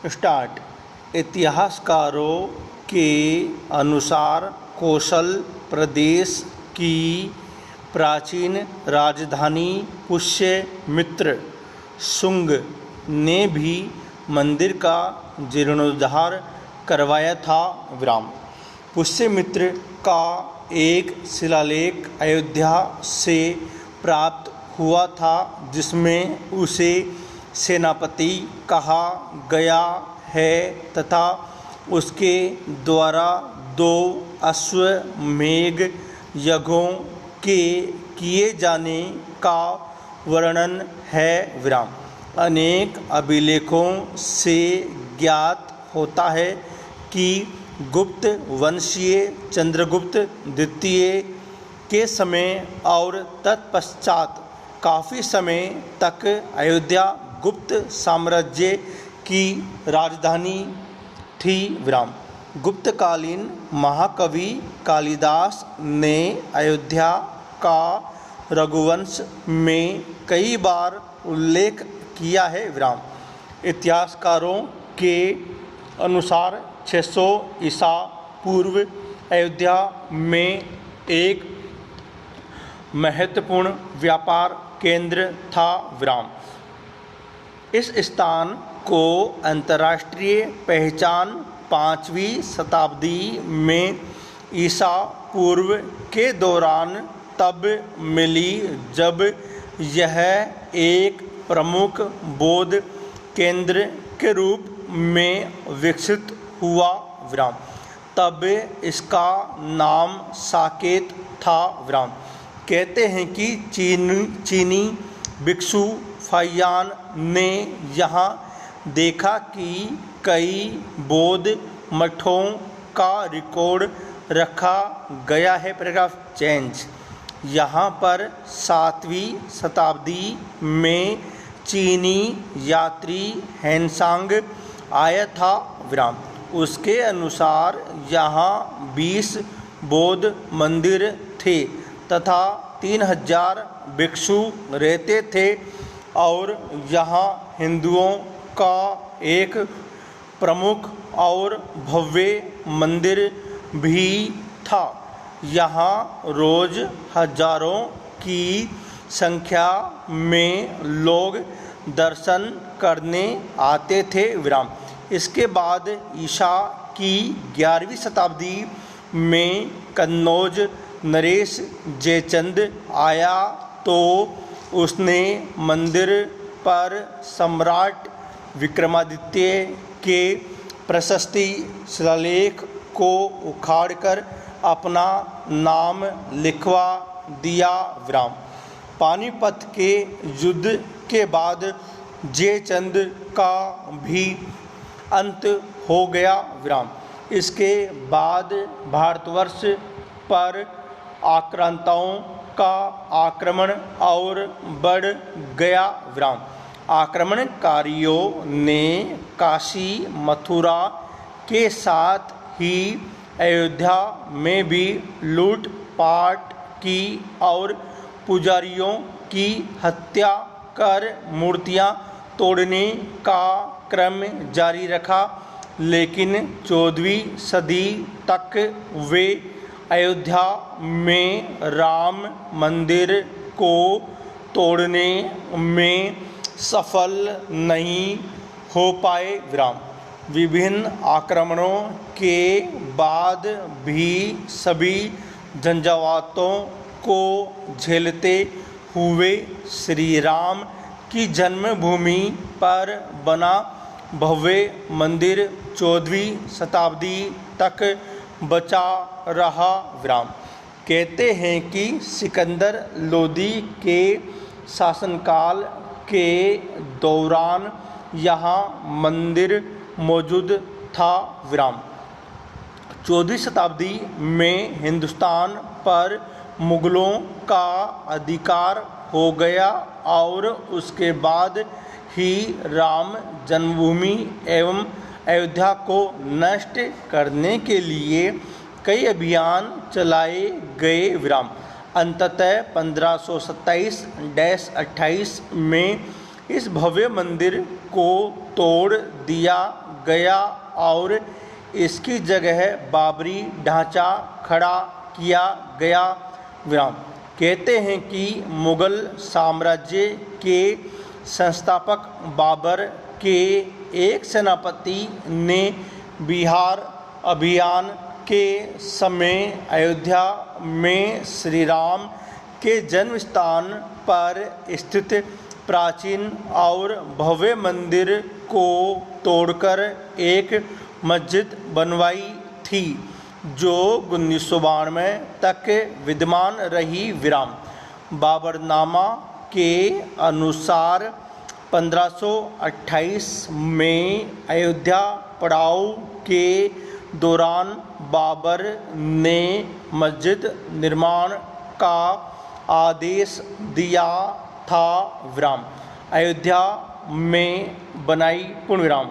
Start. इतिहासकारों के अनुसार कोशल प्रदेश की प्राचीन राजधानी पुष्यमित्र शुंग ने भी मंदिर का जीर्णोद्धार करवाया था। पुष्यमित्र का एक शिलालेख अयोध्या से प्राप्त हुआ था जिसमें उसे सेनापति कहा गया है तथा उसके द्वारा 2 अश्वमेध यज्ञों के किए जाने का वर्णन है। अनेक अभिलेखों से ज्ञात होता है कि गुप्त वंशीय चंद्रगुप्त द्वितीय के समय और तत्पश्चात काफ़ी समय तक अयोध्या गुप्त साम्राज्य की राजधानी थी। गुप्तकालीन महाकवि कालिदास ने अयोध्या का रघुवंश में कई बार उल्लेख किया है। इतिहासकारों के अनुसार 600 ईसा पूर्व अयोध्या में एक महत्वपूर्ण व्यापार केंद्र था। इस स्थान को अंतर्राष्ट्रीय पहचान 5वीं शताब्दी में ईसा पूर्व के दौरान तब मिली जब यह एक प्रमुख बौद्ध केंद्र के रूप में विकसित हुआ। तब इसका नाम साकेत था। कहते हैं कि चीनी भिक्षु फाहियान ने यहाँ देखा कि कई बौद्ध मठों का रिकॉर्ड रखा गया है। Paragraph change. यहाँ पर 7वीं शताब्दी में चीनी यात्री हैंसांग आया था। उसके अनुसार यहाँ 20 बौद्ध मंदिर थे तथा 3000 भिक्षु रहते थे और यहाँ हिंदुओं का एक प्रमुख और भव्य मंदिर भी था। यहाँ रोज हजारों की संख्या में लोग दर्शन करने आते थे। इसके बाद ईसा की 11वीं शताब्दी में कन्नौज नरेश जयचंद आया तो उसने मंदिर पर सम्राट विक्रमादित्य के प्रशस्ति शिलालेख को उखाड़कर अपना नाम लिखवा दिया। पानीपत के युद्ध के बाद जयचंद का भी अंत हो गया। इसके बाद भारतवर्ष पर आक्रांताओं का आक्रमण और बढ़ गया। आक्रमणकारियों ने काशी मथुरा के साथ ही अयोध्या में भी लूटपाट की और पुजारियों की हत्या कर मूर्तियां तोड़ने का क्रम जारी रखा, लेकिन 14वीं सदी तक वे अयोध्या में राम मंदिर को तोड़ने में सफल नहीं हो पाए। विभिन्न आक्रमणों के बाद भी सभी झंझावातों को झेलते हुए श्री राम की जन्मभूमि पर बना भव्य मंदिर 14वीं शताब्दी तक बचा रहा। कहते हैं कि सिकंदर लोदी के शासनकाल के दौरान यहाँ मंदिर मौजूद था। 14वीं शताब्दी में हिंदुस्तान पर मुगलों का अधिकार हो गया और उसके बाद ही राम जन्मभूमि एवं अयोध्या को नष्ट करने के लिए कई अभियान चलाए गए। अंततः 1527-28 में इस भव्य मंदिर को तोड़ दिया गया और इसकी जगह बाबरी ढांचा खड़ा किया गया। विराम। कहते हैं कि मुगल साम्राज्य के संस्थापक बाबर के एक सेनापति ने बिहार अभियान के समय अयोध्या में श्री राम के जन्म स्थान पर स्थित प्राचीन और भव्य मंदिर को तोड़कर एक मस्जिद बनवाई थी, जो 1992 तक विद्यमान रही। विराम। बाबरनामा के अनुसार 1528 में अयोध्या पड़ाव के दौरान बाबर ने मस्जिद निर्माण का आदेश दिया था। विराम। अयोध्या में बनाई। पूर्ण विराम।